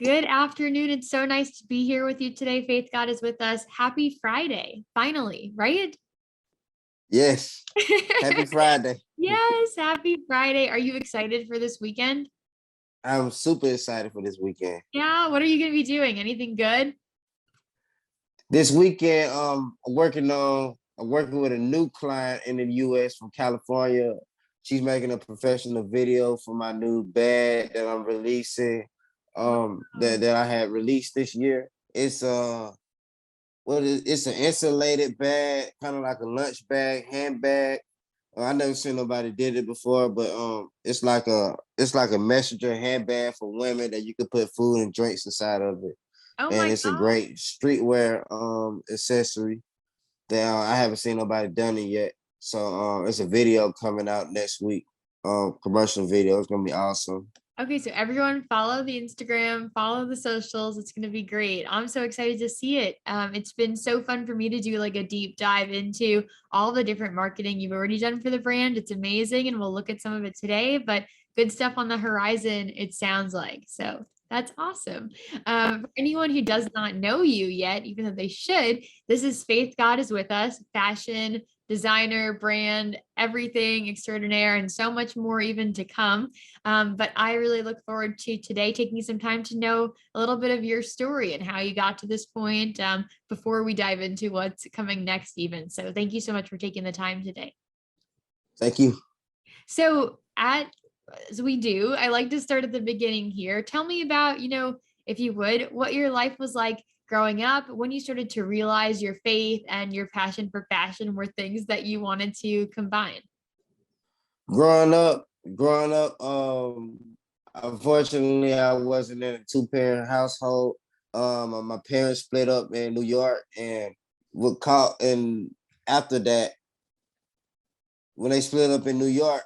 Good afternoon. It's so nice to be here with you today. Faith God is with us. Happy Friday, finally, right? Yes. Happy Friday. Yes, happy Friday. Are you excited for this weekend? I'm super excited for this weekend. Yeah, what are you going to be doing? Anything good? This weekend, I'm working with a new client in the US from California. She's making a professional video for my new bag that I'm releasing, Wow. that I had released this year. It's an insulated bag, kind of like a lunch bag, handbag. I never seen nobody did it before, but it's like a messenger handbag for women that you could put food and drinks inside of it, Oh and my it's a God. great streetwear accessory that I haven't seen nobody done it yet. So it's a video coming out next week, commercial video. It's gonna be awesome. Okay, so everyone follow the Instagram, follow the socials. It's going to be great. I'm so excited to see it. It's been so fun for me to do like a deep dive into all the different marketing you've already done for the brand. It's amazing, and we'll look at some of it today, but good stuff on the horizon, it sounds like. So that's awesome. For anyone who does not know you yet, even though they should, this is Faith God is with us, fashion designer, brand, everything extraordinaire, and so much more even to come. But I really look forward to today taking some time to know a little bit of your story and how you got to this point before we dive into what's coming next, even. So thank you so much for taking the time today. Thank you. So, as we do, I like to start at the beginning here. Tell me about, if you would, what your life was like growing up, when you started to realize your faith and your passion for fashion were things that you wanted to combine. Growing up, unfortunately, I wasn't in a two-parent household. My parents split up in New York, and were caught. And after that, when they split up in New York,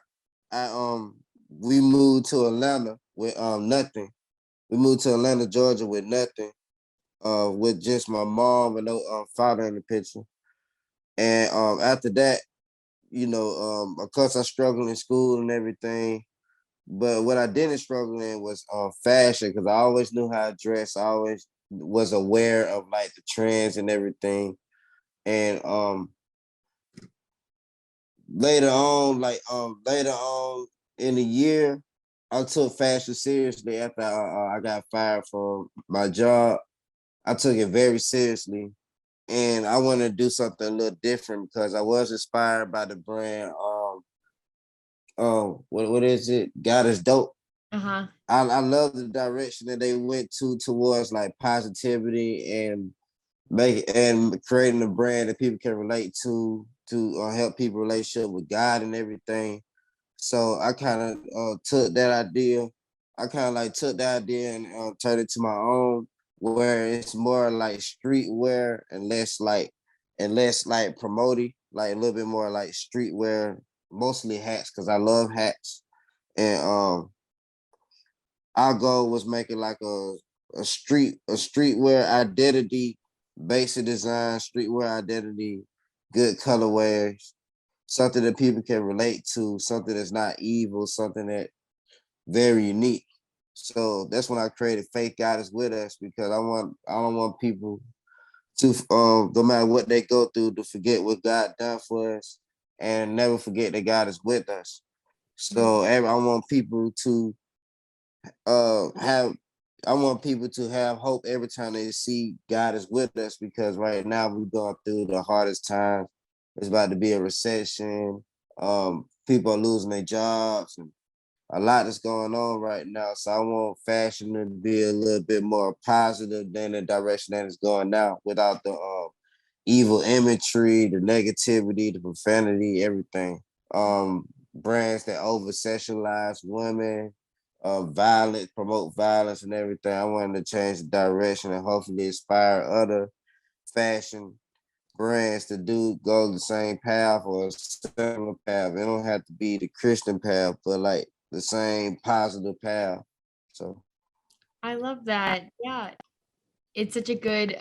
I we moved to Atlanta with nothing. We moved to Atlanta, Georgia with nothing, with just my mom and no father in the picture. And after that, of course, I struggled in school and everything. But what I didn't struggle in was fashion, because I always knew how to dress. I always was aware of like the trends and everything. And later on in the year, I took fashion seriously after I got fired from my job. I took it very seriously, and I wanted to do something a little different because I was inspired by the brand. What is it? God is dope. Uh-huh. I love the direction that they went towards like positivity and creating a brand that people can relate to help people relationship with God and everything. So I kind of took that idea. I kind of like took that idea and turned it to my own, where it's more like streetwear and less like promoting, like a little bit more like streetwear, mostly hats because I love hats. And our goal was making like a streetwear identity, basic design, streetwear identity, good colorways, something that people can relate to, something that's not evil, something that very unique. So that's when I created Faith God is with us, because I don't want people to no matter what they go through, to forget what God done for us and never forget that God is with us. So I want people to have I want people to have hope every time they see God is with us, because right now we're going through the hardest time. It's about to be a recession. People are losing their jobs, and a lot is going on right now. So I want fashion to be a little bit more positive than the direction that it's going now, without the evil imagery, the negativity, the profanity, everything. Brands that over sexualize women, violence, promote violence and everything. I wanted to change the direction and hopefully inspire other fashion brands to do go the same path or a similar path. It don't have to be the Christian path, but like the same positive path. So I love that. Yeah. It's such a good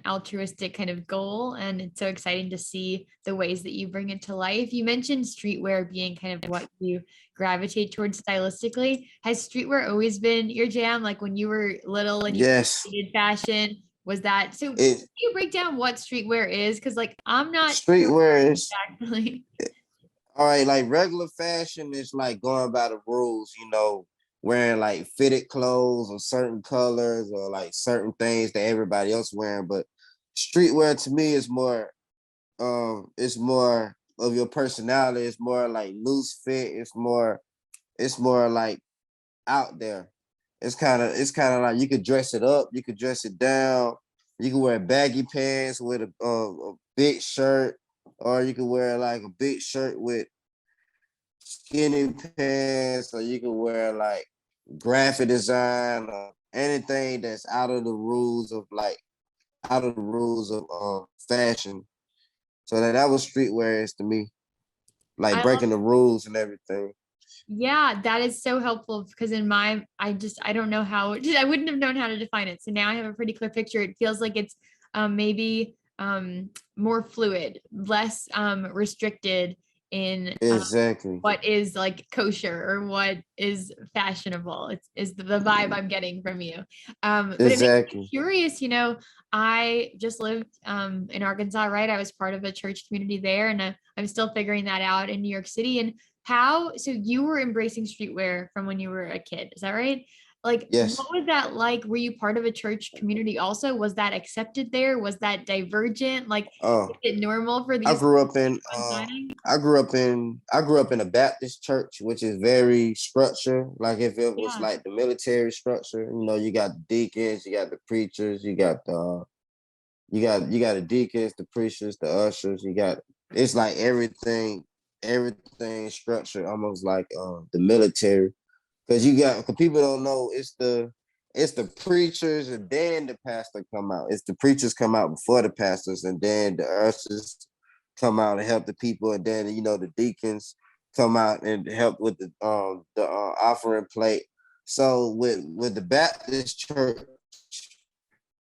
altruistic kind of goal, and it's so exciting to see the ways that you bring it to life. You mentioned streetwear being kind of what you gravitate towards stylistically. Has streetwear always been your jam? Like when you were little and you Yes. did fashion, was that so? Can It you break down what streetwear is? Because like I'm not sure streetwear is exactly. all right, like regular fashion is like going by the rules, wearing like fitted clothes or certain colors or like certain things that everybody else wearing. But streetwear to me is more it's more of your personality. It's more like loose fit. It's more like out there. It's kind of like you could dress it up, you could dress it down, you can wear baggy pants with a big shirt, or you could wear like a big shirt with skinny pants, or you can wear like graphic design or anything that's out of the rules of fashion. So that was streetwear is to me, like I love breaking the rules and everything. Yeah, that is so helpful because I don't know how I wouldn't have known how to define it. So now I have a pretty clear picture. It feels like it's maybe more fluid, less restricted in Exactly. what is like kosher or what is fashionable. It's is the vibe I'm getting from you. But it makes me Exactly. curious, I just lived in Arkansas, right? I was part of a church community there, and I'm still figuring that out in New York City. And so you were embracing streetwear from when you were a kid, is that right? Like, Yes. what was that like? Were you part of a church community also? Was that accepted there? Was that divergent? Like, Oh, is it normal for I these grew up in coinciding? a Baptist church, which is very structured. Like if it was Yeah. like the military structure, you got the deacons, you got the preachers, you got the deacons, the preachers, the ushers. It's like everything structured almost like the military. Cause people don't know it's the preachers and then the pastor come out. It's the preachers come out before the pastors, and then the ushers come out and help the people, and then the deacons come out and help with the offering plate. So with the Baptist church,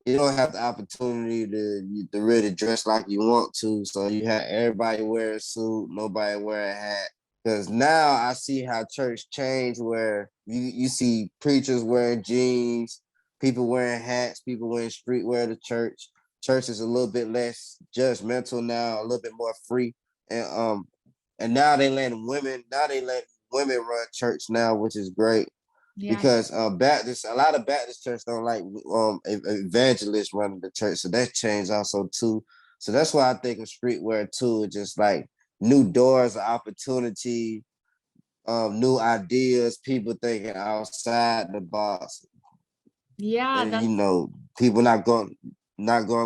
you don't have the opportunity to really dress like you want to. So you have everybody wear a suit, nobody wear a hat. Because now I see how church changed, where you see preachers wearing jeans, people wearing hats, people wearing streetwear to church. Church is a little bit less judgmental now, a little bit more free. And now they let women run church now, which is great Yeah. because a lot of Baptist church don't like evangelists running the church, so that changed also too. So that's why I think of streetwear too. It's just like new doors of opportunity, new ideas, people thinking outside the box, Yeah, and that's people not going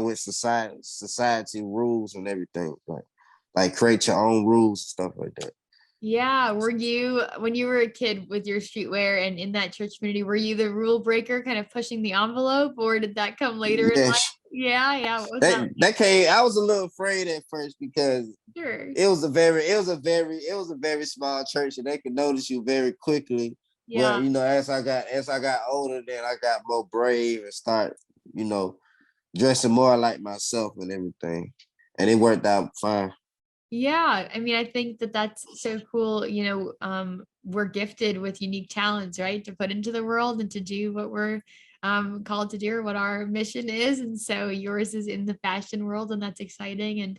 with society rules and everything. Like create your own rules and stuff like that. yeah. Were you when you were a kid with your streetwear and in that church community, were you the rule breaker kind of pushing the envelope, or did that come later in life? Yes, Yeah, yeah. What was that that came. I was a little afraid at first because like? Sure. it was a very small church, and they could notice you very quickly. But Yeah. as I got older, then I got more brave and start you know dressing more like myself and everything, and it worked out fine. Yeah, I mean, I think that that's so cool. We're gifted with unique talents, right? To put into the world and to do what we're called to do or what our mission is. And so yours is in the fashion world, and that's exciting. And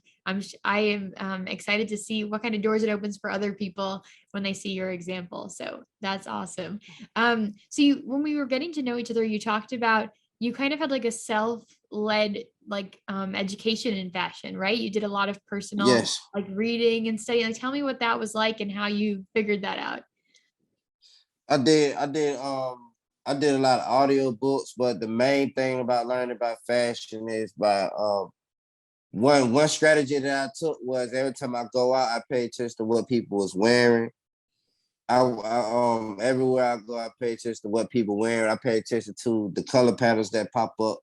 I am excited to see what kind of doors it opens for other people when they see your example. So that's awesome. When we were getting to know each other, you talked about you kind of had like a self-led like education in fashion, right? You did a lot of personal Yes, like reading and studying. Like, tell me what that was like and how you figured that out. I did. I did a lot of audio books, but the main thing about learning about fashion is by one strategy that I took was every time I go out, I pay attention to what people was wearing. Everywhere I go, I pay attention to what people wearing. I pay attention to the color patterns that pop up,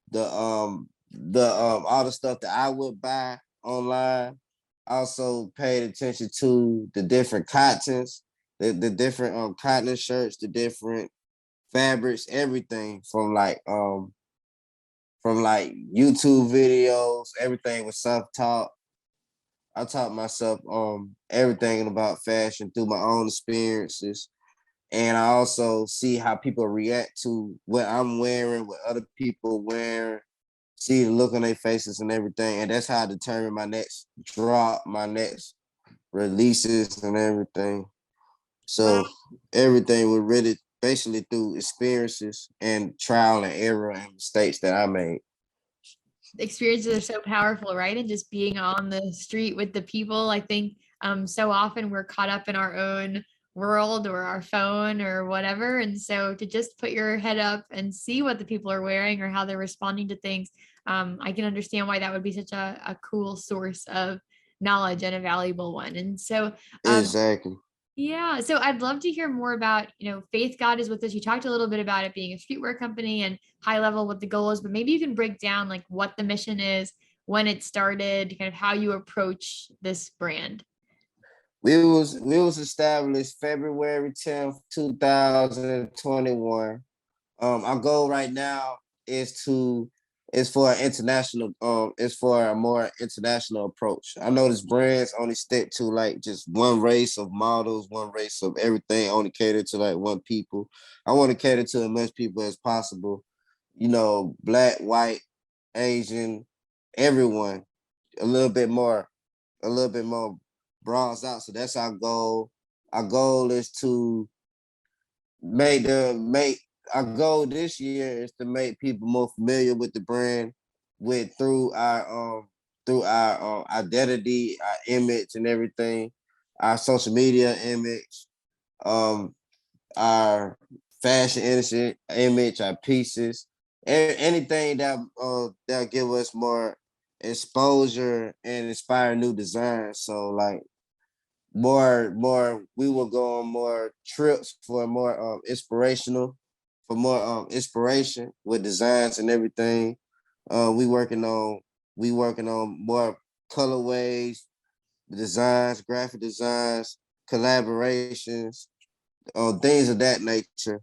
the all the stuff that I would buy online. I also paid attention to the different cottons, the different cotton shirts, the different fabrics, everything from like from like YouTube videos. Everything was self-taught. I taught myself everything about fashion through my own experiences. And I also see how people react to what I'm wearing, what other people wearing, see the look on their faces and everything. And that's how I determine my next drop, my next releases and everything. Wow. So everything was really basically through experiences and trial and error and mistakes that I made. Experiences are so powerful, right? And just being on the street with the people, I think so often we're caught up in our own world or our phone or whatever. And so to just put your head up and see what the people are wearing or how they're responding to things, I can understand why that would be such a cool source of knowledge and a valuable one. And so Exactly. yeah, so I'd love to hear more about, Faith God is with us. You talked a little bit about it being a streetwear company and high level what the goal is, but maybe you can break down like what the mission is, when it started, kind of how you approach this brand. We was established February 10th, 2021. Our goal right now is to is for an international is for a more international approach. I notice brands only stick to like just one race of models, one race of everything, only cater to like one people. I want to cater to as much people as possible. Black, white, Asian, everyone, a little bit more, a little bit more bronzed out. So that's our goal. Our goal is to make our goal this year is to make people more familiar with the brand with through our identity, our image and everything, our social media image, um our fashion industry image, our pieces, anything that'll give us more exposure and inspire new designs. So like more we will go on more trips for more inspirational for more inspiration with designs and everything. We working on more colorways, designs, graphic designs, collaborations, things of that nature.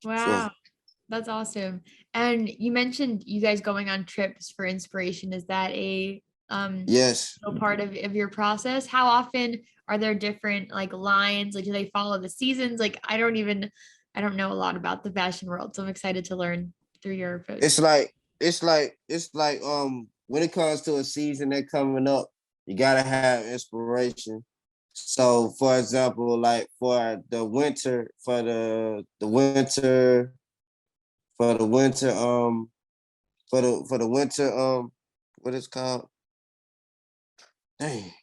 So Wow, that's awesome. And you mentioned you guys going on trips for inspiration. Is that yes, a part of your process? How often are there different like lines? Like do they follow the seasons? Like I don't know a lot about the fashion world, so I'm excited to learn through your approach. it's like when it comes to a season that coming up, you gotta have inspiration. So for example, like for the winter, for the winter, for the winter, what it's called? Dang.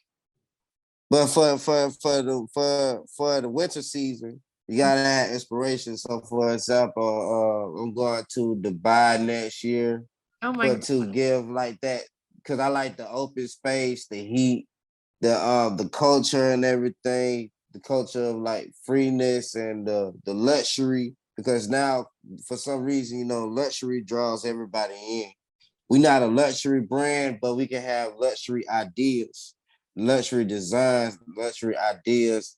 But for the winter season, you gotta have inspiration. So for example, I'm going to Dubai next year, Oh my but God. to give like that, because I like the open space, the heat, the culture and everything, the culture of like freeness and the luxury. Because now, for some reason, luxury draws everybody in. We're not a luxury brand, but we can have luxury ideas, luxury designs, luxury ideas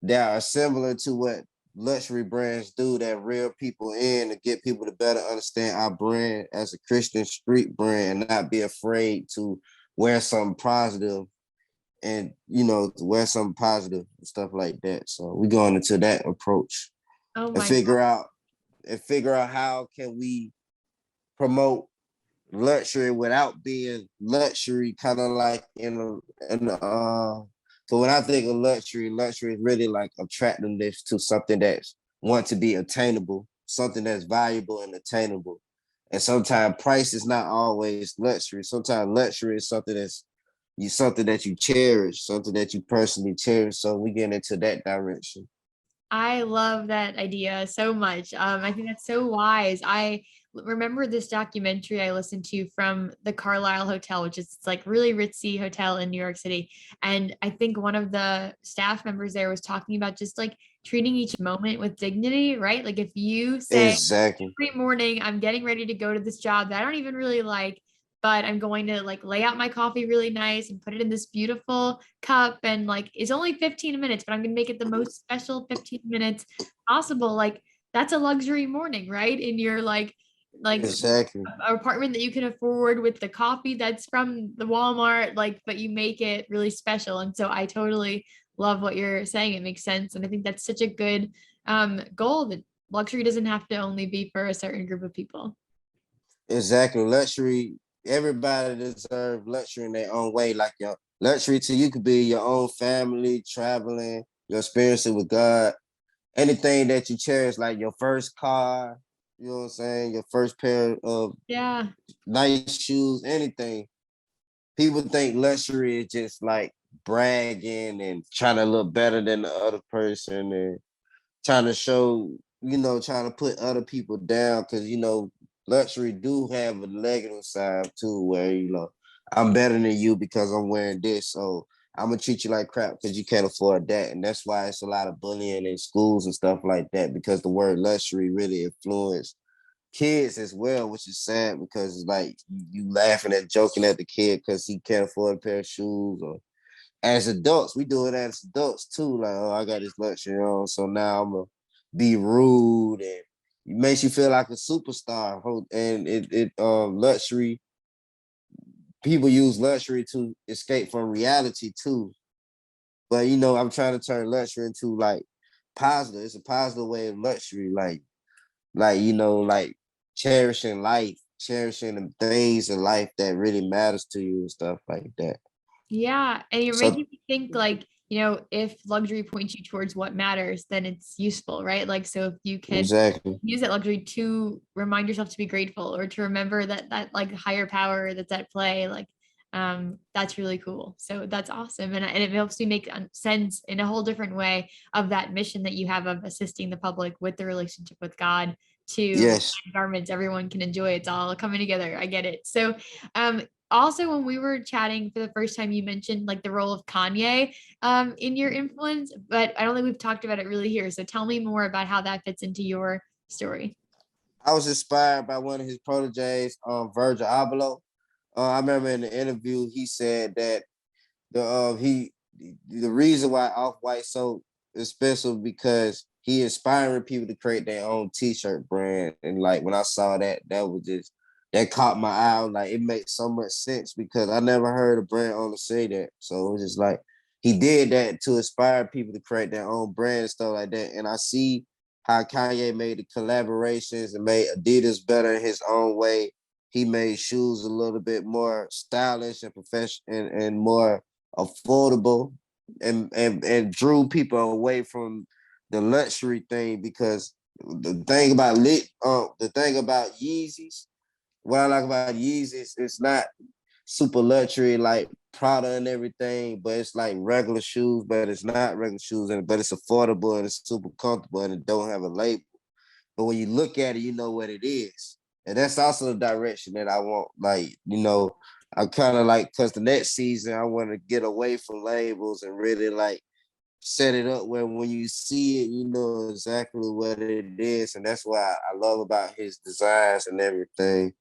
that are similar to what luxury brands do that reel people in to get people to better understand our brand as a Christian street brand and not be afraid to wear something positive and to wear something positive and stuff like that. So we're going into that approach Oh and my figure out how can we promote luxury without being luxury, kind of like so when I think of luxury is really like attractiveness to something that's want to be attainable, something that's valuable and attainable. And sometimes price is not always luxury. Sometimes luxury is something that you cherish, something that you personally cherish. So we get into that direction. I love that idea so much. I think that's so wise. I remember this documentary I listened to from the Carlisle Hotel, which is like really ritzy hotel in New York City. And I think one of the staff members there was talking about just like treating each moment with dignity, right? Like if you say Exactly. every morning I'm getting ready to go to this job that I don't even really like, but I'm going to like lay out my coffee really nice and put it in this beautiful cup and like it's only 15 minutes, but I'm going to make it the most special 15 minutes possible. Like that's a luxury morning, right? And you're like like Exactly. an apartment that you can afford with the coffee that's from the Walmart, like, but you make it really special. And so I totally love what you're saying. It makes sense. And I think that's such a good goal, that luxury doesn't have to only be for a certain group of people. Exactly. Luxury. Everybody deserves luxury in their own way. Like your luxury to you could be your own family, traveling, your experiences with God, anything that you cherish, like your first car, you know what I'm saying? Your first pair of Yeah. nice shoes, anything. People think luxury is just like bragging and trying to look better than the other person and trying to show, trying to put other people down because luxury do have a negative side too, where I'm better than you because I'm wearing this, so I'm gonna treat you like crap because you can't afford that, and that's why it's a lot of bullying in schools and stuff like that because the word luxury really influenced kids as well, which is sad because it's like you laughing at joking at the kid because he can't afford a pair of shoes. Or as adults, we do it as adults too. Like, oh, I got this luxury on, so now I'm gonna be rude, and it makes you feel like a superstar. And luxury, people use luxury to escape from reality too. But I'm trying to turn luxury into like positive. It's a positive way of luxury, like cherishing life, cherishing the things in life that really matters to you and stuff like that. Yeah. And you're So making me think, like, if luxury points you towards what matters, then it's useful, right? Like, so if you can exactly. use that luxury to remind yourself to be grateful, or to remember that like higher power that's at play, like, that's really cool. So that's awesome. And it helps me make sense in a whole different way of that mission that you have of assisting the public with the relationship with God, to Yes. garments everyone can enjoy. It's all coming together. I get it. So um also, when we were chatting for the first time, you mentioned like the role of Kanye in your influence, but I don't think we've talked about it really here. So tell me more about how that fits into your story. I was inspired by one of his proteges, Virgil Abloh. I remember in the interview he said that the reason why Off White so is special because he inspiring people to create their own T-shirt brand, and like when I saw that, that caught my eye. Like it makes so much sense because I never heard a brand owner say that. So it was just like he did that to inspire people to create their own brand and stuff like that. And I see how Kanye made the collaborations and made Adidas better in his own way. He made shoes a little bit more stylish and professional and more affordable, and drew people away from the luxury thing because the thing about Yeezys, what I like about Yeezys, it's not super luxury like Prada and everything, but it's like regular shoes, but it's not regular shoes, but it's affordable and it's super comfortable and it don't have a label. But when you look at it, you know what it is. And that's also the direction that I want. Like, I kind of like, because the next season, I want to get away from labels and really like set it up where when you see it, you know exactly what it is. And that's what I love about his designs and everything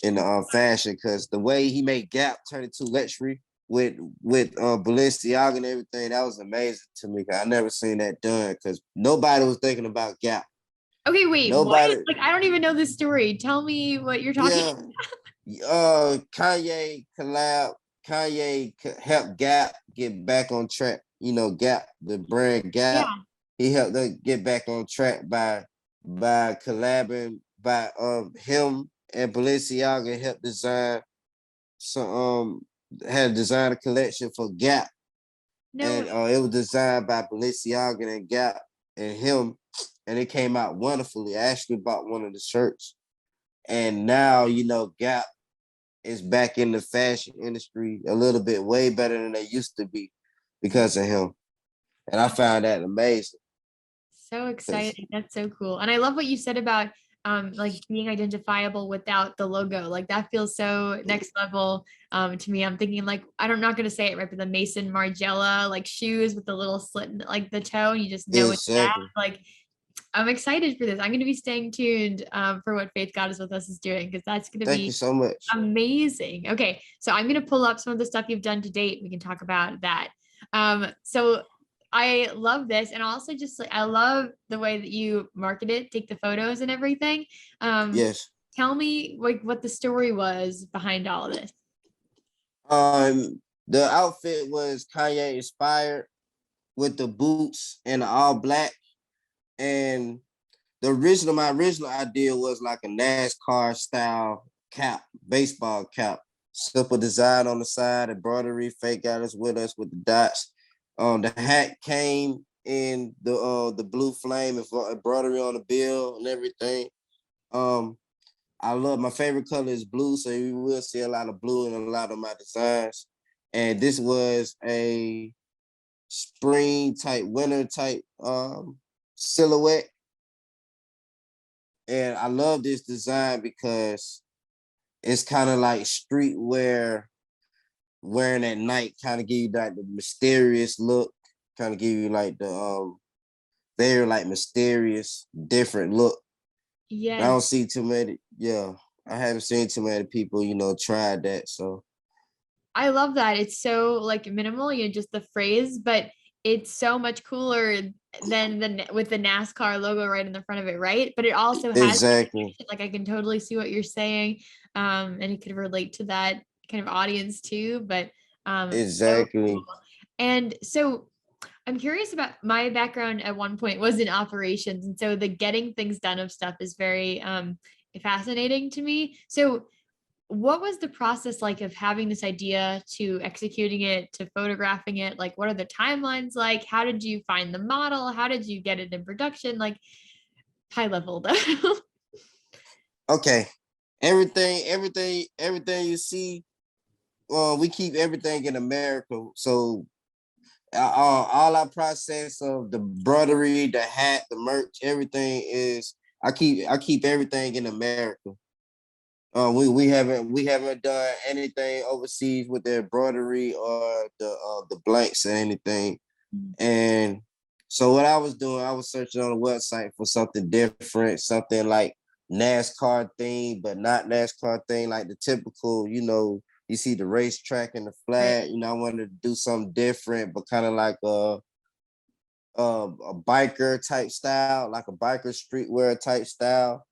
in the fashion, because the way he made Gap turn into luxury with Balenciaga and everything, that was amazing to me. I never seen that done because nobody was thinking about Gap. Okay, wait, what? Nobody, Like, I don't even know this story. Tell me what you're talking. yeah. Kanye collab. Kanye helped Gap get back on track. Gap, the brand Gap. Yeah. He helped them get back on track by collabing by him and Balenciaga helped design some had designed a collection for Gap, No and way. it was designed by Balenciaga and Gap and him, and it came out wonderfully. I actually bought one of the shirts, and now Gap is back in the fashion industry a little bit way better than they used to be because of him. And I found that amazing. So 'Cause exciting. That's so cool. And I love what you said about like being identifiable without the logo. Like that feels so next level to me. I'm thinking like I'm not gonna say it right, but the Mason Margiela like shoes with the little slit in like the toe, and you just know it's that. exactly. Like I'm excited for this. I'm gonna be staying tuned for what Faith God is with us is doing, because that's gonna Thank you be so much. amazing. Okay, so I'm gonna pull up some of the stuff you've done to date. We can talk about that. So I love this, and also just like I love the way that you market it, take the photos and everything. Um, Yes. tell me like what the story was behind all of this. The outfit was Kanye inspired with the boots and the all black. And my original idea was like a NASCAR style cap, baseball cap, simple design on the side, embroidery, fake got us with the dots. The hat came in the blue flame and embroidery on the bill and everything. I love, my favorite color is blue, so you will see a lot of blue in a lot of my designs. And this was a spring type, winter type silhouette. And I love this design because it's kind of like streetwear, wearing at night, kind of give you like the mysterious look, kind of give you like the very like mysterious, different look. Yeah. I don't see too many. Yeah, I haven't seen too many people, try that. So I love that. It's so like minimal, just the phrase, but it's so much cooler than with the NASCAR logo right in the front of it, right? But it also has exactly. like I can totally see what you're saying. And it could relate to that kind of audience too. But Exactly. so cool. And so I'm curious about my background at one point was in operations. And so the getting things done of stuff is very fascinating to me. So what was the process like of having this idea to executing it to photographing it? Like, what are the timelines like? How did you find the model? How did you get it in production? Like, high level though. Okay. Everything you see, we keep everything in America. So all our process of the embroidery, the hat, the merch, everything is I keep everything in America. We haven't done anything overseas with the embroidery or the blanks or anything. And so what I was doing, I was searching on the website for something different, something like NASCAR thing, but not NASCAR thing, like the typical, you see the racetrack and the flag. Right. I wanted to do something different, but kind of like a biker type style, like a biker streetwear type style.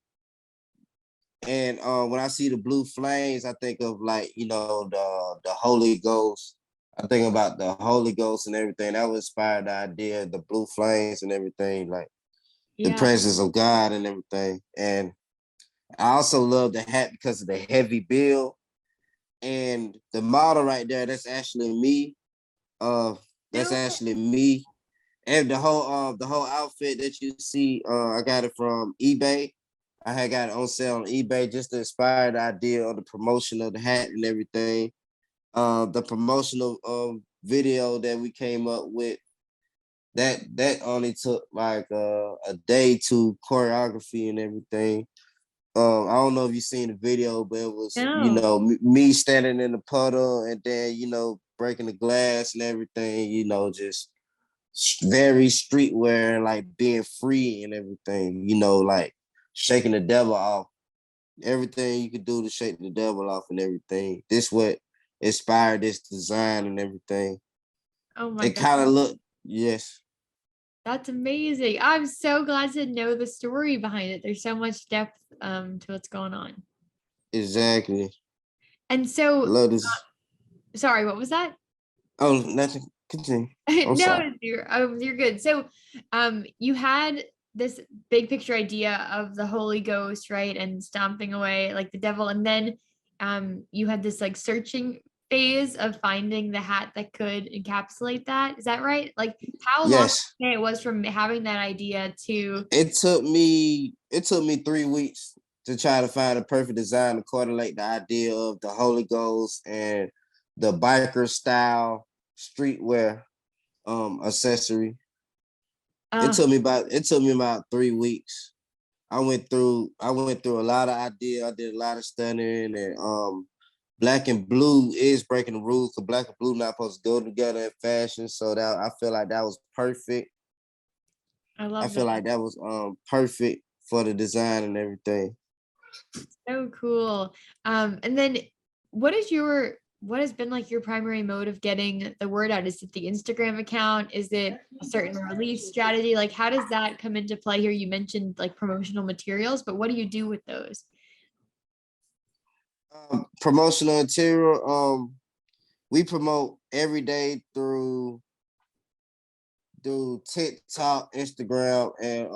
And when I see the blue flames, I think of like, the Holy Ghost. I think about the Holy Ghost and everything. That was inspired the idea, the blue flames and everything, like the Yeah. presence of God and everything. And I also love the hat because of the heavy build. And the model right there, that's actually me. That's No. actually me. And the whole outfit that you see, I got it from eBay. I had got it on sale on eBay just to inspire the idea of the promotion of the hat and everything. The promotional video that we came up with, that only took like a day to choreography and everything. I don't know if you've seen the video, but it was, No. me standing in the puddle and then, breaking the glass and everything, just very streetwear, like being free and everything, like shaking the devil off. Everything you could do to shake the devil off and everything. This what inspired this design and everything. Oh my It God. kind of looked, yes. That's amazing. I'm so glad to know the story behind it. There's so much depth to what's going on. Exactly. And so, Love this. sorry, what was that? Oh, nothing. Continue. I'm No, sorry. you're good. So, you had this big picture idea of the Holy Ghost, right? And stomping away like the devil. And then, you had this like searching phase of finding the hat that could encapsulate that. Is that right? Like how long Yes. it was from having that idea to, It took me 3 weeks to try to find a perfect design to correlate the idea of the Holy Ghost and the biker style streetwear accessory. uh, It took me about 3 weeks. I went through a lot of ideas. I did a lot of studying, and black and blue is breaking the rules because black and blue not supposed to go together in fashion. So that I feel like that was perfect. I I love feel that. like that was perfect for the design and everything. So cool. And then what has been like your primary mode of getting the word out? Is it the Instagram account? Is it a certain release strategy? Like how does that come into play here? You mentioned like promotional materials, but what do you do with those? Promotional material. We promote every day through TikTok, Instagram, and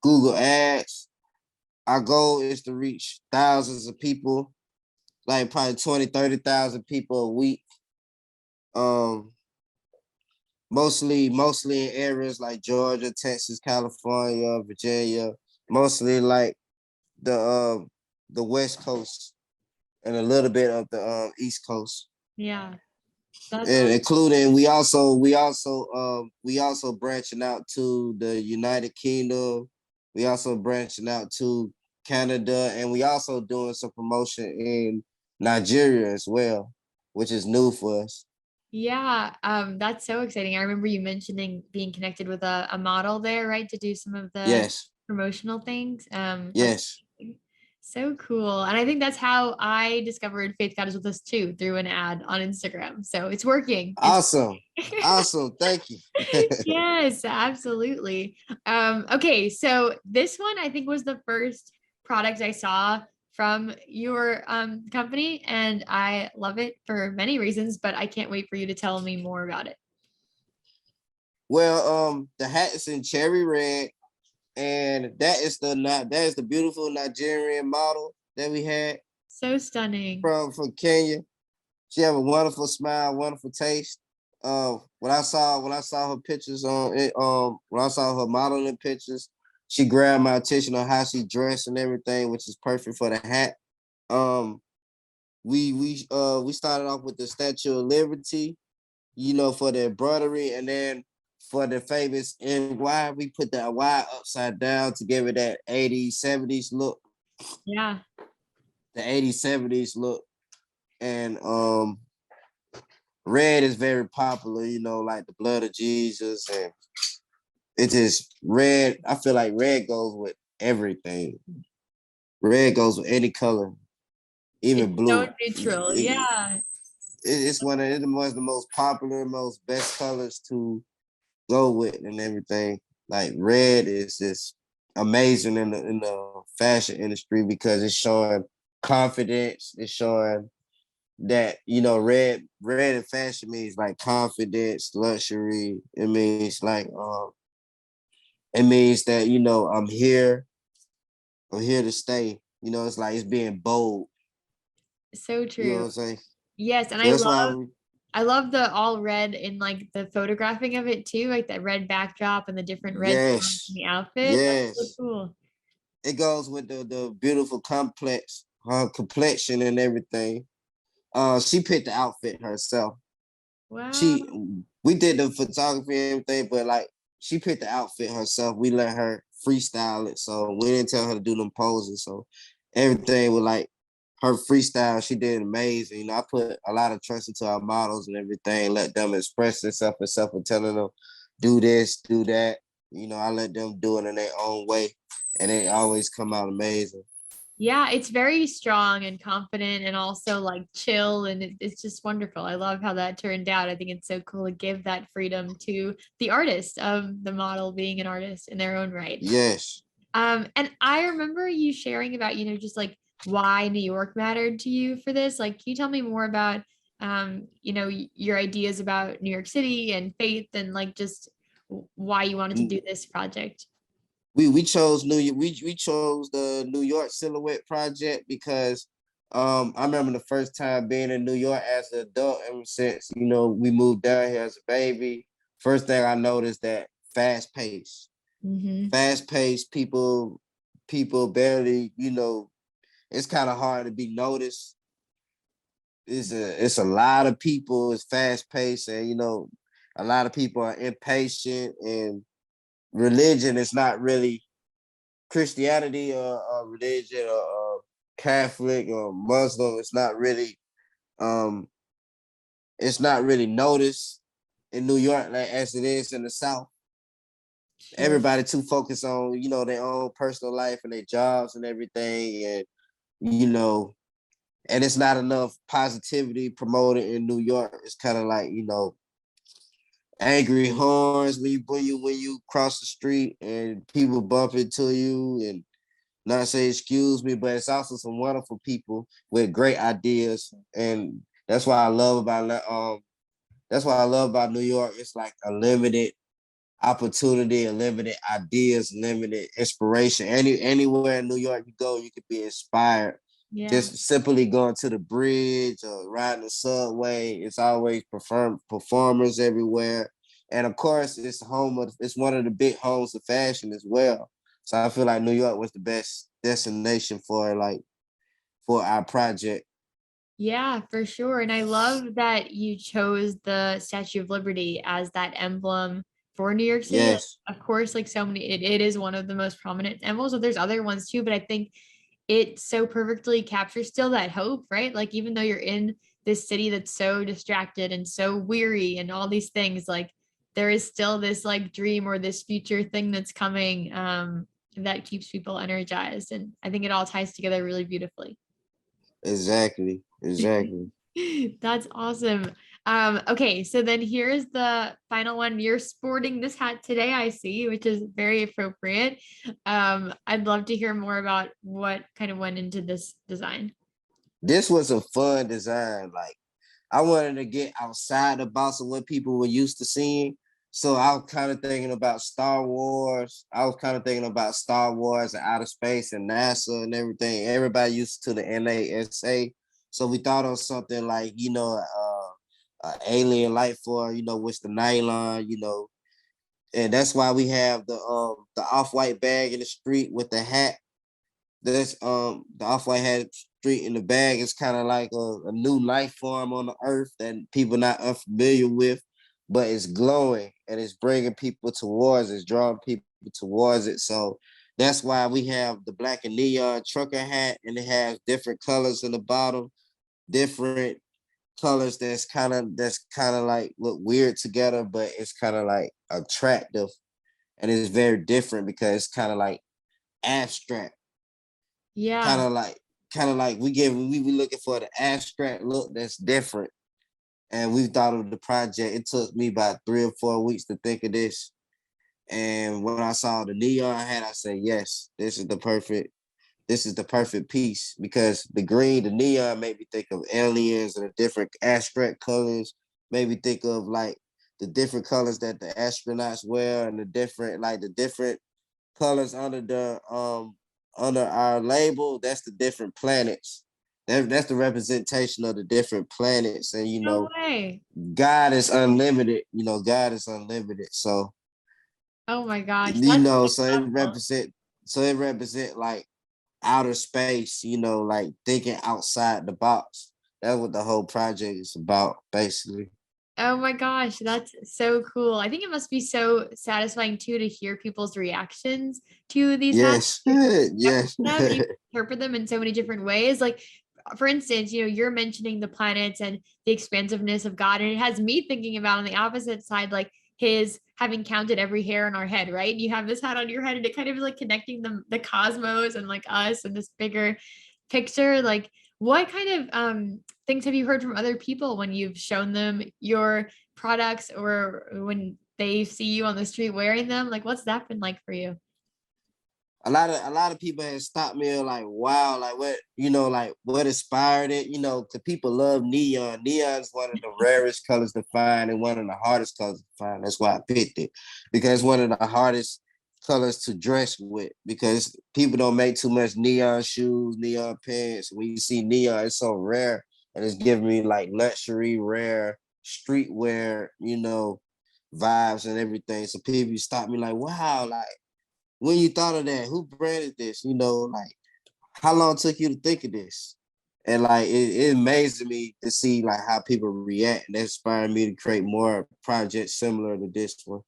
Google Ads. Our goal is to reach thousands of people, like probably 20, 30,000 people a week. Um, mostly in areas like Georgia, Texas, California, Virginia, mostly like the West Coast and a little bit of the East Coast. Yeah. That's And awesome. including we also branching out to the United Kingdom. We also branching out to Canada, and we also doing some promotion in Nigeria as well, which is new for us. Yeah, that's so exciting. I remember you mentioning being connected with a model there, right, to do some of the Yes, promotional things. That's yes, so cool. And I think that's how I discovered Faith God is with us too, through an ad on Instagram. So it's working. It's awesome, awesome. Thank you. yes, absolutely. Okay, so this one I think was the first product I saw from your company, and I love it for many reasons, but I can't wait for you to tell me more about it. Well, the hat is in cherry red, and that is the beautiful Nigerian model that we had So stunning. from Kenya. She have a wonderful smile, wonderful taste. When I saw her pictures on it, when I saw her modeling pictures, she grabbed my attention on how she dressed and everything, which is perfect for the hat. Um, we started off with the Statue of Liberty, for the embroidery, and then for the famous NY, we put that Y upside down to give it that 80s, 70s look, Yeah. the 80s, 70s look. And red is very popular, like the blood of Jesus, and it is red. I feel like red goes with everything. Red goes with any color, It's even so blue. neutral. Yeah. It's one of the most popular, most best colors to go with and everything. Like red is just amazing in the fashion industry because it's showing confidence. It's showing that red in fashion means like confidence, luxury. It means that I'm here to stay. It's like it's being bold. So You know true. what I'm saying? Yes, and So that's why I love the all red in like the photographing of it too, like that red backdrop and the different red tones in yes, the outfit. That's so yes. cool. It goes with the beautiful complex, her complexion and everything. She picked the outfit herself. Wow. She We did the photography and everything, but like she picked the outfit herself. We let her freestyle it, so we didn't tell her to do them poses. So everything was like her freestyle. She did amazing. I put a lot of trust into our models and everything. Let them express themselves and telling them do this, do that. I let them do it in their own way, and they always come out amazing. Yeah, it's very strong and confident and also like chill and it's just wonderful. I love how that turned out. I think it's so cool to give that freedom to the artist of the model being an artist in their own right. Yes. And I remember you sharing about, just like why New York mattered to you for this. Like, can you tell me more about, your ideas about New York City and faith and like just why you wanted to do this project? We chose we chose the New York Silhouette Project because I remember the first time being in New York as an adult, ever since we moved down here as a baby. First thing I noticed that fast pace, Mm-hmm. people barely, it's kind of hard to be noticed. It's a lot of people. It's fast paced, and a lot of people are impatient, and religion is not really Christianity or religion or Catholic or Muslim. Um it's not really noticed in New York like as it is in the South. Sure. Everybody too focused on their own personal life and their jobs and everything, and you know and it's not enough positivity promoted in New York. It's kind of like angry horns when you cross the street and people bump into you, and not to say excuse me, but it's also some wonderful people with great ideas, and that's why I love about New York. It's like a limited opportunity, and limited ideas, limited inspiration. Anywhere in New York you go, you could be inspired. Yeah. Just simply going to the bridge or riding the subway. It's always performers everywhere. And of course, it's one of the big homes of fashion as well. So I feel like New York was the best destination for our project. Yeah, for sure. And I love that you chose the Statue of Liberty as that emblem for New York City. Like, Yes, of course, like so many, it is one of the most prominent emblems. So there's other ones too, but I think it so perfectly captures still that hope, right? Like even though you're in this city that's so distracted and so weary and all these things, like there is still this like dream or this future thing that's coming that keeps people energized. And I think it all ties together really beautifully. exactly, exactly. That's awesome. Okay, so then here's the final one. You're sporting this hat today, I see, which is very appropriate. I'd love to hear more about what kind of went into this design. This was a fun design. Like I wanted to get outside the box of what people were used to seeing. So I was kind of thinking about Star Wars. I was kind of thinking about Star Wars and outer space and NASA and everything. Everybody used to the NASA. So we thought of something like, alien life form, with the nylon, and that's why we have the off-white bag in the street with the hat. This the off-white hat street in the bag is kind of like a new life form on the earth that people not unfamiliar with, but it's glowing and it's bringing people towards it's drawing people towards it. So that's why we have the black and neon trucker hat, and it has different colors in the bottom, different colors that's kind of like look weird together, but it's kind of like attractive, and it's very different because it's kind of like abstract, kind Yeah. of like kind of like we looking for the abstract look that's different. And we thought of the project. It took me about 3 or 4 weeks to think of this. And when I saw the neon hat, I said, yes, this is the perfect piece, because the green, the neon made me think of aliens and the different abstract colors, made me think of like the different colors that the astronauts wear, and the different colors under our label. That's the different planets. That's the representation of the different planets. And No way. God is unlimited. God is unlimited. So Oh my gosh. That's so so it thoughtful. represent like outer space, like thinking outside the box. That's what the whole project is about, basically. Oh my gosh, that's so cool. I think it must be so satisfying too to hear people's reactions to these hats. Yes. Interpret Yes. them, and you can interpret them in so many different ways. Like, for instance, you're mentioning the planets and the expansiveness of God, and it has me thinking about on the opposite side, like his having counted every hair on our head, right? You have this hat on your head, and it kind of is like connecting the cosmos and like us and this bigger picture. Like, what kind of things have you heard from other people when you've shown them your products or when they see you on the street wearing them? Like, what's that been like for you? A lot of people have stopped me and like, wow, like what inspired it, because people love neon. Neon is one of the rarest colors to find and one of the hardest colors to find. That's why I picked it, because it's one of the hardest colors to dress with, because people don't make too much neon shoes, neon pants. When you see neon, it's so rare, and it's giving me like luxury, rare streetwear, vibes and everything. So people stop me like, wow, like, when you thought of that, who branded this? Like, how long took you to think of this? And like it amazed me to see like how people react, and that inspired me to create more projects similar to this one.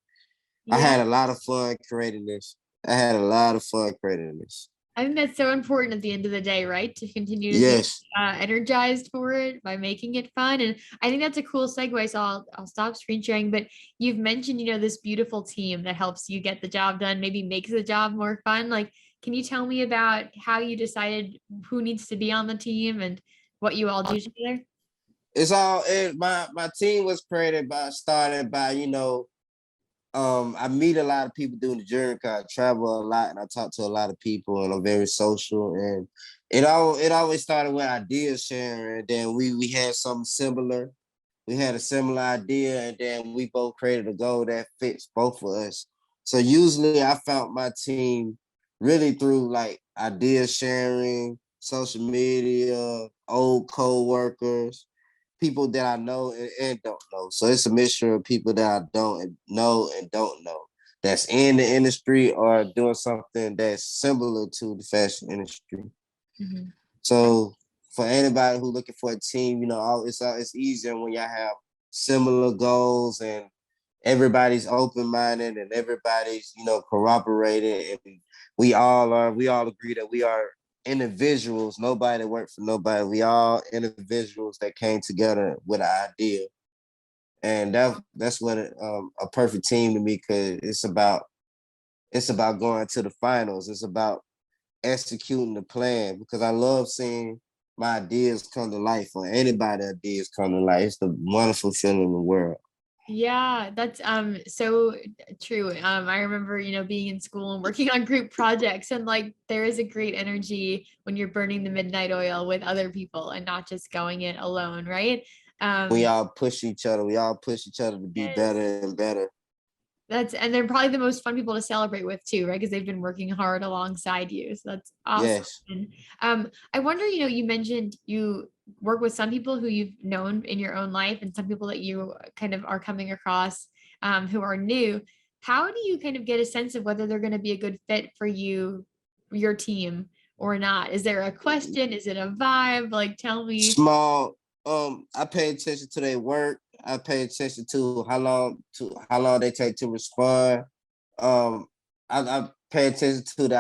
I Yeah. had a lot of fun creating this. I had a lot of fun creating this. I think that's so important at the end of the day, right? To continue to be Yes. energized for it by making it fun. And I think that's a cool segue. So I'll stop screen sharing. But you've mentioned, this beautiful team that helps you get the job done, maybe makes the job more fun. Like, can you tell me about how you decided who needs to be on the team and what you all do together? My team was created by started by, I meet a lot of people doing the journey. Cause I travel a lot and I talk to a lot of people, and I'm very social. And it always started with ideas sharing. And then we had something similar. We had a similar idea, and then we both created a goal that fits both of us. So usually I found my team really through like idea sharing, social media, old co-workers, people that I know and don't know. So it's a mixture of people that I don't know that's in the industry or doing something that's similar to the fashion industry. Mm-hmm. So for anybody who looking for a team, it's easier when y'all have similar goals and everybody's open-minded and everybody's corroborated, and we all agree that we are individuals. Nobody work for nobody. We all individuals that came together with an idea, and that's what a perfect team to me, because it's about going to the finals. It's about executing the plan, because I love seeing my ideas come to life, or anybody ideas come to life. It's the wonderful feeling in the world. Yeah, that's so true. I remember, being in school and working on group projects, and like there is a great energy when you're burning the midnight oil with other people and not just going it alone, right? We Um all push each other. We all push each other to be better yes. and better. And they're probably the most fun people to celebrate with too, right? Because they've been working hard alongside you. So that's awesome. Yes. And I wonder, you mentioned you work with some people who you've known in your own life and some people that you kind of are coming across who are new. How do you kind of get a sense of whether they're going to be a good fit for you, your team, or not? Is there a question? Is it a vibe? Like, tell me. Small. I pay attention to their work. I pay attention to how long they take to respond. Um, I pay attention to the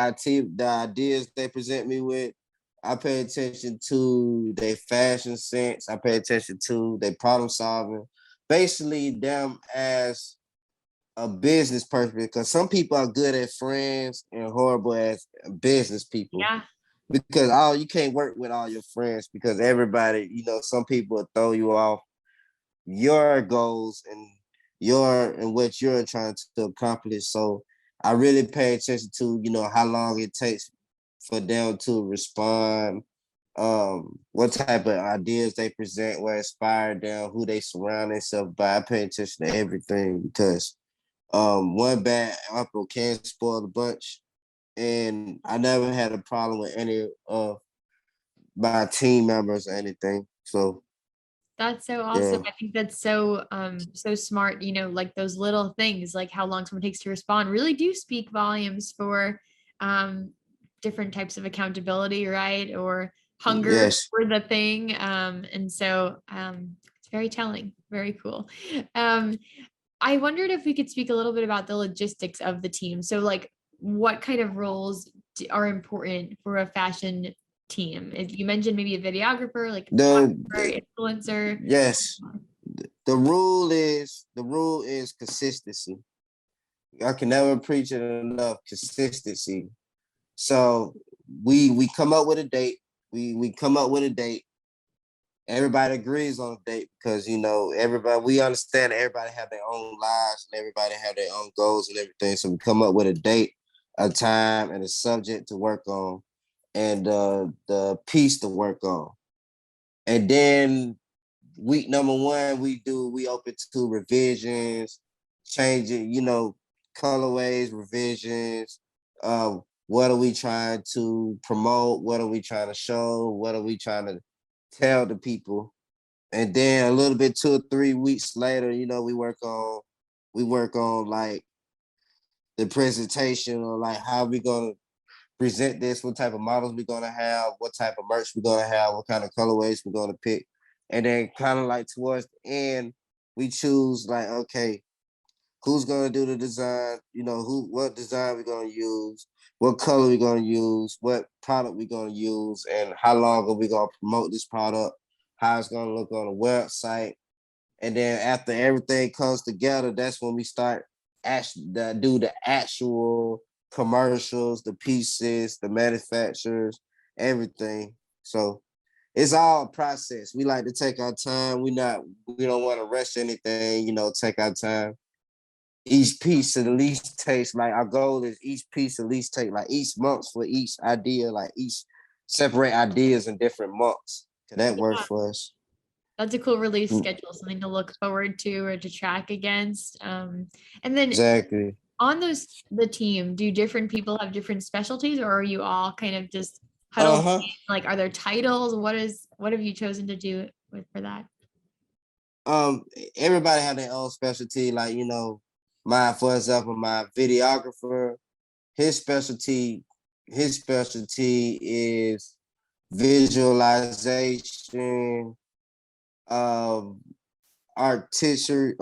ideas they present me with. I pay attention to their fashion sense. I pay attention to their problem solving. Basically, them as a business person, because some people are good at friends and horrible as business people. Yeah. Because you can't work with all your friends, because everybody, some people will throw you off your goals and what you're trying to accomplish. So I really pay attention to, how long it takes for them to respond, what type of ideas they present, what inspired them, who they surround themselves by. I pay attention to everything, because one bad apple can spoil the bunch. And I never had a problem with any of my team members or anything. So That's so yeah, awesome. I think that's so smart, like those little things, like how long someone takes to respond really do speak volumes for um different types of accountability, right? Or hunger yes. for the thing. And so it's very telling, very cool. Um I wondered if we could speak a little bit about the logistics of the team. So like what kind of roles are important for a fashion team? You mentioned maybe a videographer, like a The photographer, influencer. yes, the rule is consistency. I can never preach it enough. Consistency. So we come up with a date. We come up with a date. Everybody agrees on a date, because everybody, we understand that everybody have their own lives and everybody have their own goals and everything. So we come up with a date, a time, and a subject to work on, and the piece to work on. And then week number one, we open to revisions, changing, colorways, revisions. What are we trying to promote? What are we trying to show? What are we trying to tell the people? And then a little bit 2 or 3 weeks later, we work on like the presentation, or like how we gonna present this, what type of models we're gonna have, what type of merch we're gonna have, what kind of colorways we're gonna pick. And then kind of like towards the end, we choose like, okay, who's gonna do the design, what design we're gonna use, what color we're gonna use, what product we're gonna use, and how long are we gonna promote this product, how it's gonna look on the website. And then after everything comes together, that's when we start do the actual commercials, the pieces, the manufacturers, everything. So it's all a process. We like to take our time. We don't want to rush anything, take our time. each piece at least takes like our goal is each piece at least take like each month for each idea, like each separate ideas in different months. So that works Yeah, for us. that's a cool release Mm, schedule, something to look forward to or to track against. And then exactly. on the team, do different people have different specialties, or are you all kind of just huddled? Uh-huh. Like, are there titles? What have you chosen to do with for that? Um, Everybody have their own specialty. Like, my, for example, my videographer, his specialty, his specialty is visualization, um, artistic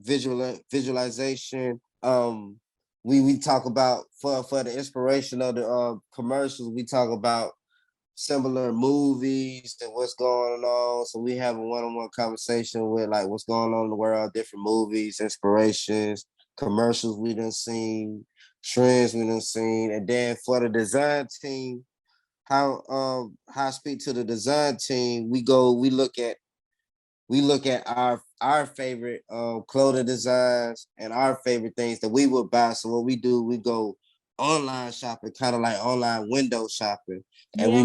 visualization. We talk about for the inspiration of the commercials. We talk about similar movies and what's going on. So we have a one-on-one conversation with like what's going on in the world, different movies, inspirations, commercials we done seen, trends we done seen, and then for the design team, how I speak to the design team, we look at our favorite clothing designs and our favorite things that we would buy. So what we do, we go online shopping, kind of like online window shopping, and Yeah,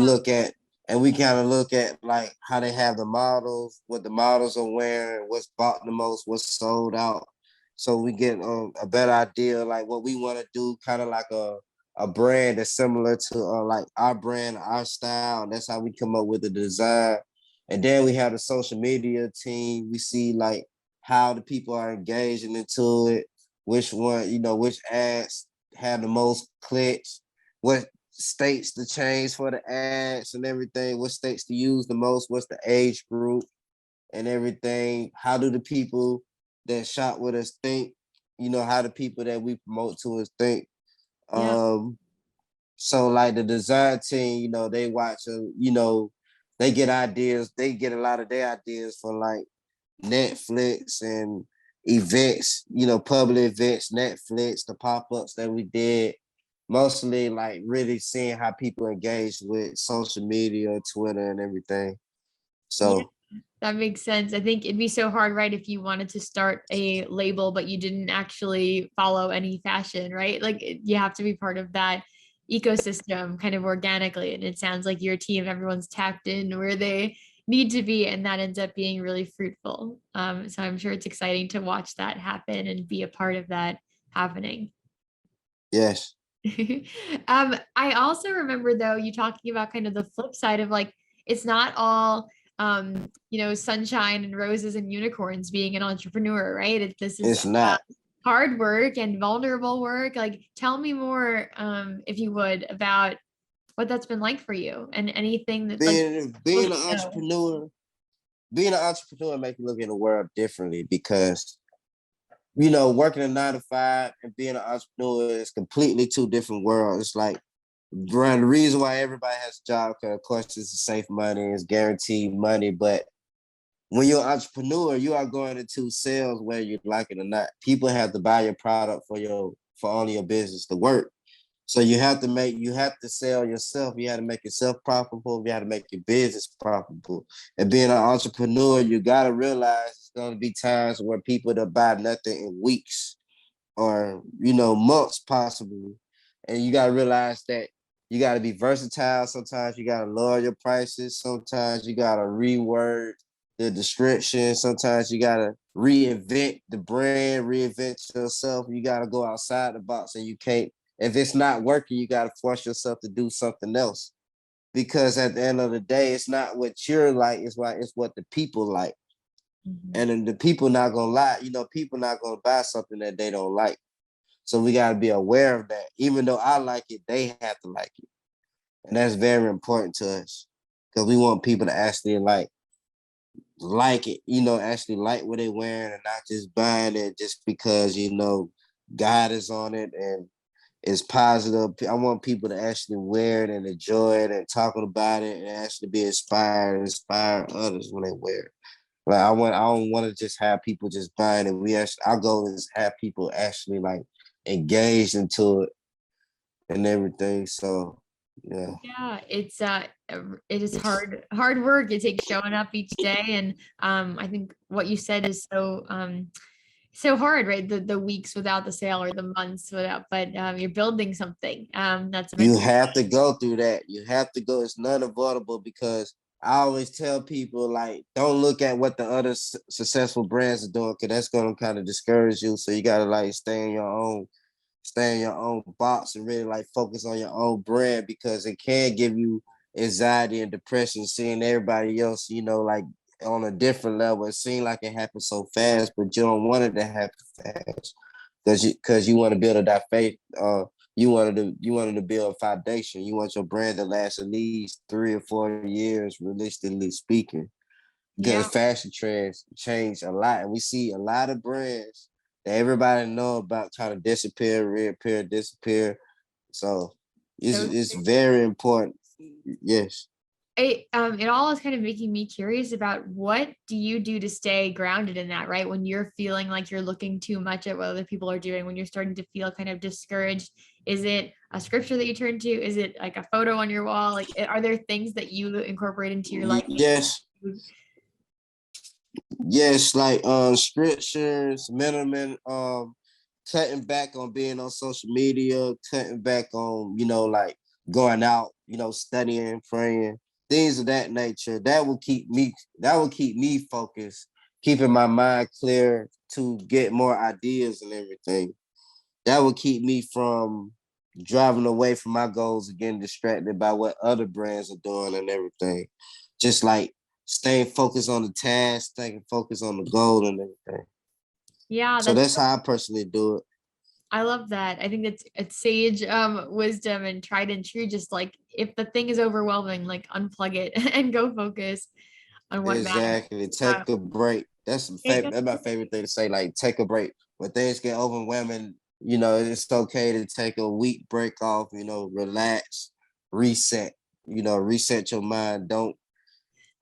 we kind of look at like how they have the models, what the models are wearing, what's bought the most, what's sold out. So we get a better idea like what we want to do, kind of like a brand that's similar to like our brand, our style. And that's how we come up with the design. And then we have the social media team. We see like how the people are engaging into it, which one, which ads have the most clicks, what states to change for the ads and everything, what states to use the most, what's the age group and everything. How do the people that shop with us think? How the people that we promote to us think. yeah, Um, so like the design team, they watch, they get ideas. They get a lot of their ideas from like Netflix and events, public events, Netflix, the pop-ups that we did. Mostly like really seeing how people engage with social media, Twitter and everything. yeah. So That makes sense. I think it'd be so hard, right, if you wanted to start a label, but you didn't actually follow any fashion, right? Like you have to be part of that ecosystem kind of organically. And it sounds like your team, everyone's tapped in where they need to be, and that ends up being really fruitful. So I'm sure it's exciting to watch that happen and be a part of that happening. yes. I also remember though you talking about kind of the flip side of like it's not all sunshine and roses and unicorns being an entrepreneur, right? This is It's not. hard work and vulnerable work. Like tell me more, if you would, about what that's been like for you and anything that like Being supposed an to know. entrepreneur, make you look at the world differently because working a 9 to 5 and being an entrepreneur is completely two different worlds. It's like the reason why everybody has a job, because of course it's safe money, it's guaranteed money. But when you're an entrepreneur, you are going into sales whether you like it or not. People have to buy your product for only your business to work. So you have to sell yourself. You have to make yourself profitable. You have to make your business profitable. And being an entrepreneur, you gotta realize it's gonna be times where people that buy nothing in weeks or months possibly. And you gotta realize that you gotta be versatile. Sometimes you gotta lower your prices. Sometimes you gotta reword the description. Sometimes you gotta reinvent the brand, reinvent yourself. You gotta go outside the box, and you can't. If it's not working, you gotta force yourself to do something else. Because at the end of the day, it's not what you're like. It's what the people like. Mhm. And then the people not gonna lie. People not gonna buy something that they don't like. So we gotta be aware of that. Even though I like it, they have to like it, and that's very important to us because we want people to actually like it. Actually like what they're wearing and not just buying it just because God is on it and it's positive. I want people to actually wear it and enjoy it and talking about it and actually be inspired and inspire others when they wear it. Like I don't want to just have people just buying it. Our goal is have people actually like engaged into it and everything. So yeah. Yeah, it is hard work. It takes showing up each day. And I think what you said is so so hard, right? The weeks without the sale or the months without, but you're building something. That's You amazing. have to go through that. You have to go. It's not avoidable because I always tell people like, don't look at what the other successful brands are doing because that's gonna kind of discourage you. So you gotta like stay in your own box and really like focus on your own brand because it can give you anxiety and depression seeing everybody else, like on a different level. It seems like it happens so fast, but you don't want it to happen fast because you want to build that faith. You wanted to build a foundation. You want your brand to last at least 3 or 4 years, realistically speaking, because Yeah, fashion trends change a lot, and we see a lot of brands that everybody know about kind of disappear, reappear, disappear. So it's so it's very important. Yes, it all is kind of making me curious about what do you do to stay grounded in that, right? When you're feeling like you're looking too much at what other people are doing, when you're starting to feel kind of discouraged, is it a scripture that you turn to? Is it like a photo on your wall? Like, are there things that you incorporate into your life? yes, yes. Like scriptures, minimum, cutting back on being on social media, cutting back on like going out, studying, praying, things of that nature. That will keep me focused, keeping my mind clear to get more ideas and everything. That would keep me from driving away from my goals and getting distracted by what other brands are doing and everything. Just like staying focused on the task, staying focused on the goal and everything. Yeah, So that's that's how I personally do it. I love that. I think it's sage wisdom and tried and true. Just like if the thing is overwhelming, like unplug it and go focus on what matters. Exactly. Uh, Take a break. take a That's my favorite thing to say. Like take a break. When things get overwhelming, it's okay to take a week break off. Relax, reset. Reset your mind. Don't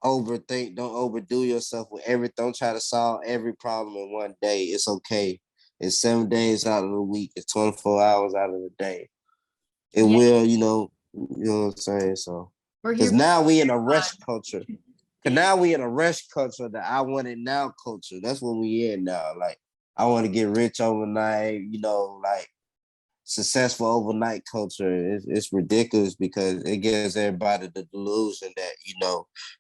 overthink. Don't overdo yourself with everything. Don't try to solve every problem in one day. It's okay. It's 7 days out of the week. It's 24 hours out of the day. It yeah, will. You know what I'm saying. So, we're here because for now we in a rush fun. culture. Cause now we in a rush culture, the I want it now culture. That's what we in now. Like I want to get rich overnight, like successful overnight culture. It's ridiculous because it gives everybody the delusion that,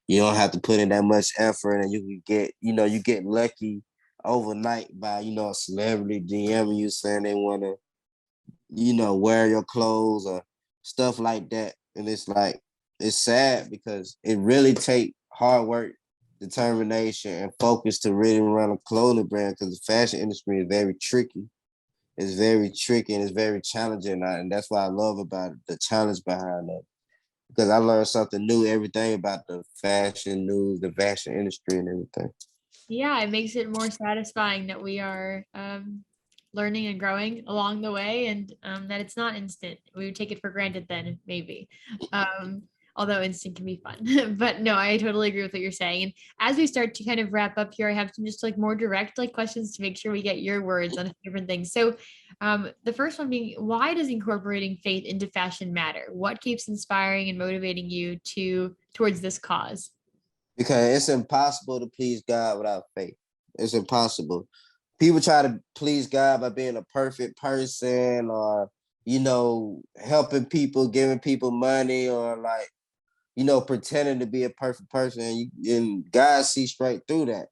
you don't have to put in that much effort and you can get, you get lucky overnight by, a celebrity DMing you saying they want to, wear your clothes or stuff like that. And it's like, it's sad because it really take hard work, determination, and focus to really run a clothing brand because the fashion industry is very tricky. It's very tricky and it's very challenging. And that's what I love about it, the challenge behind it. Because I learned something new every day about the fashion news, the fashion industry, and everything. Yeah, it makes it more satisfying that we are learning and growing along the way, and that it's not instant. We would take it for granted then, maybe. Um, Although instant can be fun. But no, I totally agree with what you're saying. And as we start to kind of wrap up here, I have some just like more direct like questions to make sure we get your words on different things. So the first one being, why does incorporating faith into fashion matter? What keeps inspiring and motivating you towards this cause? Because it's impossible to please God without faith. It's impossible. People try to please God by being a perfect person or, helping people, giving people money or like, pretending to be a perfect person. And God sees straight through that.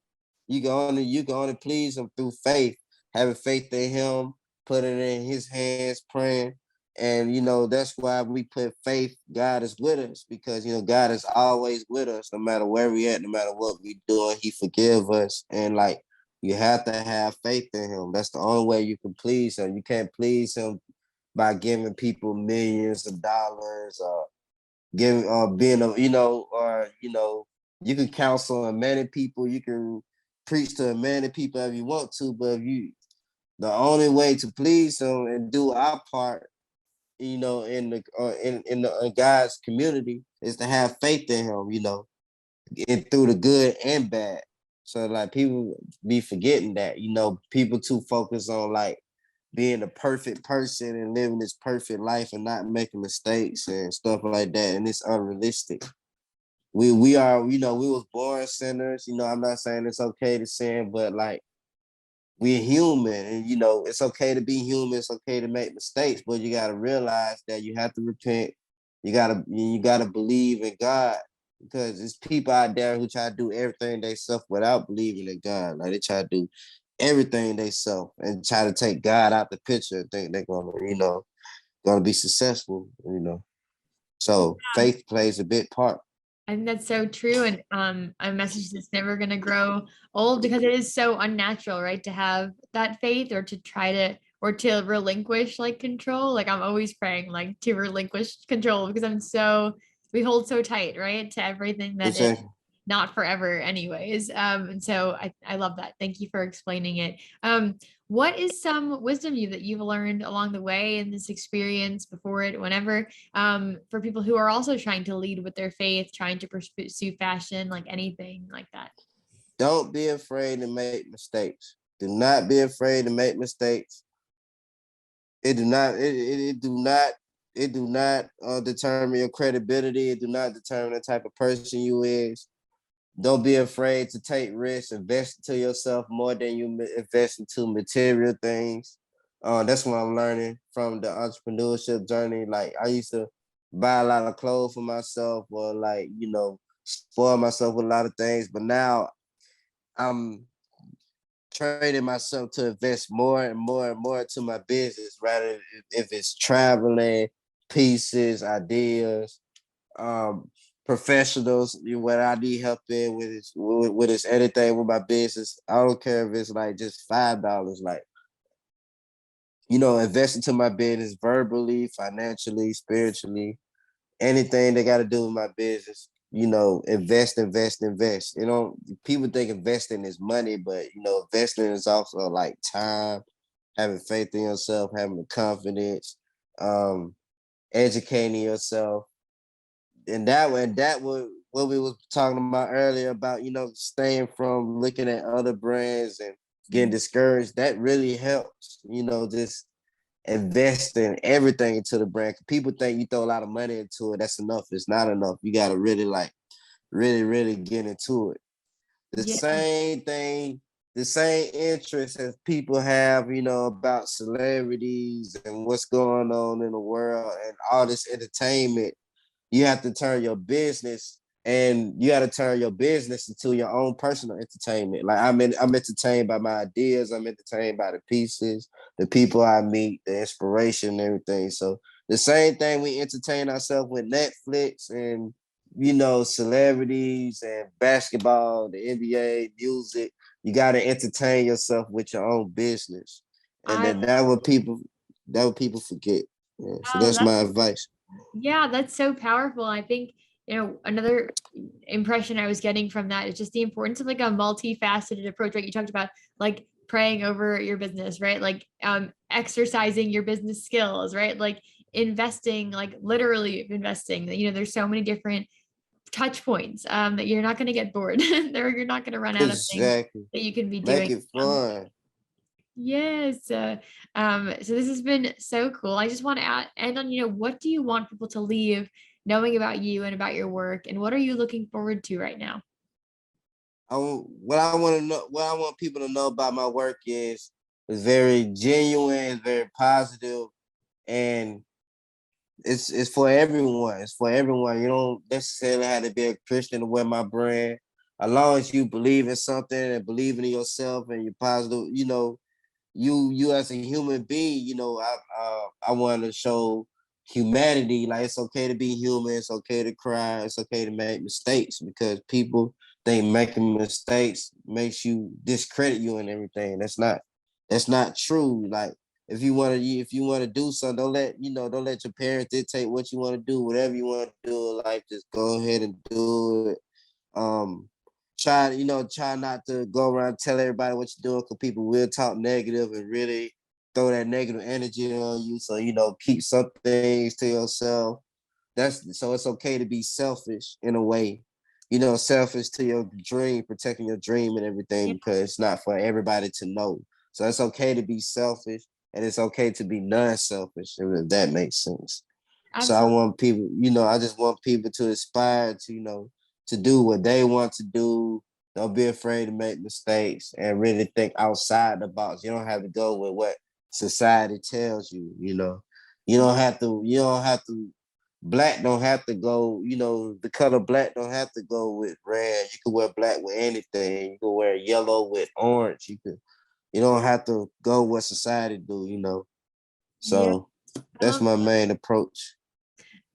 You can only please him through faith, having faith in him, putting it in his hands, praying. And that's why we put faith. God is with us because God is always with us, no matter where we at, no matter what we doing. He forgive us, and like you have to have faith in Him. That's the only way you can please Him. You can't please Him by giving people millions of dollars or giving being a or you can counsel many people. You can preach to many people if you want to, but if you the only way to please Him and do our part in God's community is to have faith in him, and through the good and bad. So like people be forgetting that, people too focus on like being a perfect person and living this perfect life and not making mistakes and stuff like that. And it's unrealistic. We are, we was born sinners. I'm not saying it's okay to sin, but like we're human, and it's okay to be human. It's okay to make mistakes, but you got to realize that you have to repent. You gotta believe in God, because there's people out there who try to do everything they self without believing in God. Like, they try to do everything they self and try to take God out the picture and think they're gonna be successful. So faith plays a big part. I think that's so true. And a message that's never going to grow old, because it is so unnatural, right? To have that faith, or to try to, or to relinquish like control. Like, I'm always praying like to relinquish control, because we hold so tight, right? To everything that is Exactly. not forever anyways. And so I love that. Thank you for explaining it. What is some wisdom that you've learned along the way in this experience, before it, whenever, for people who are also trying to lead with their faith, trying to pursue fashion, like anything like that? Don't be afraid to make mistakes. Do not be afraid to make mistakes. It do not determine your credibility. It do not determine the type of person you is. Don't be afraid to take risks. Invest into yourself more than you invest into material things. That's what I'm learning from the entrepreneurship journey. Like, I used to buy a lot of clothes for myself, or like, spoil myself with a lot of things. But now I'm training myself to invest more and more and more into my business, rather if it's traveling, pieces, ideas, um, professionals. What I need help in with anything with my business. I don't care if it's like just $5. Like, invest into my business verbally, financially, spiritually, anything they got to do with my business. Invest, invest, invest. People think investing is money, but investing is also like time, having faith in yourself, having the confidence, um, educating yourself, and that was what we was talking about earlier about staying from looking at other brands and getting discouraged. That really helps. Just investing everything into the brand. People think you throw a lot of money into it, that's enough. It's not enough. You got to really really get into it. The Yeah. same thing, the same interest as people have, about celebrities and what's going on in the world and all this entertainment. You have to turn your business, and you got to turn your business into your own personal entertainment. Like, I'm entertained by my ideas. I'm entertained by the pieces, the people I meet, the inspiration, and everything. So the same thing, we entertain ourselves with Netflix and celebrities and basketball, the NBA, music. You got to entertain yourself with your own business, and I then that what people forget. Yeah. So Oh, that's my advice. yeah, that's so powerful. I think, another impression I was getting from that is just the importance of like a multifaceted approach, right? You talked about like praying over your business, right? Like exercising your business skills, right? Like investing, like literally investing. There's so many different touch points that you're not going to get bored. You're not going to run out of things Exactly. that you can be Make doing. it fun. Yes. So this has been so cool. I just want to end on, what do you want people to leave knowing about you and about your work? And what are you looking forward to right now? What I want to know, what I want people to know about my work is very genuine, very positive, and it's for everyone. It's for everyone. You don't necessarily have to be a Christian to wear my brand. As long as you believe in something and believe in yourself and you're positive, you as a human being, I want to show humanity. Like, it's okay to be human. It's okay to cry. It's okay to make mistakes, because people think making mistakes makes you discredit you and everything. That's not true. Like, if you want to do something, don't let your parents dictate what you want to do. Whatever you want to do in life, just go ahead and do it. um try not to go around tell everybody what you're doing, because people will talk negative and really throw that negative energy on you. So keep some things to yourself. That's so it's okay to be selfish in a way. Selfish to your dream, protecting your dream and everything, Yeah, because it's not for everybody to know. So it's okay to be selfish, and it's okay to be non-selfish, if that makes sense. So I absolutely. want people, I just want people to aspire to do what they want to do, Don't be afraid to make mistakes and really think outside the box. You don't have to go with what society tells you, you know. You don't have to black don't have to go, the color black don't have to go with red. You can wear black with anything. You can wear yellow with orange. You don't have to go what society do, Yeah, So I that's love my that. main approach.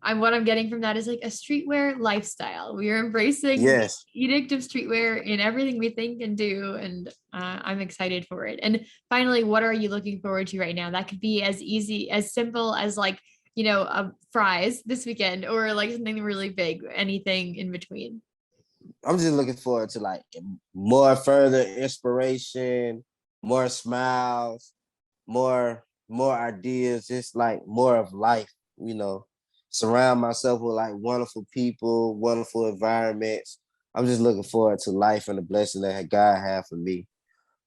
What I'm getting from that is like a streetwear lifestyle. We are embracing the Yes. edict of streetwear in everything we think and do, and I'm excited for it. And finally, what are you looking forward to right now? That could be as easy, as simple as like, fries this weekend, or like something really big, anything in between. I'm just looking forward to like more further inspiration, more smiles, more ideas, just like more of life, you know. Surround myself with like wonderful people, wonderful environments. I'm just looking forward to life and the blessing that God have for me.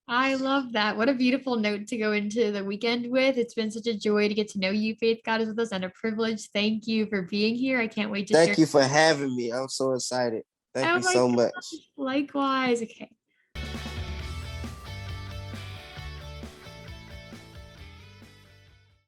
I love that. What a beautiful note to go into the weekend with. It's been such a joy to get to know you, Faith. God is with us, and a privilege. Thank you for being here. I can't wait to share. Thank you for having me. I'm so excited. Thank Oh you my so gosh, much. likewise. Okay.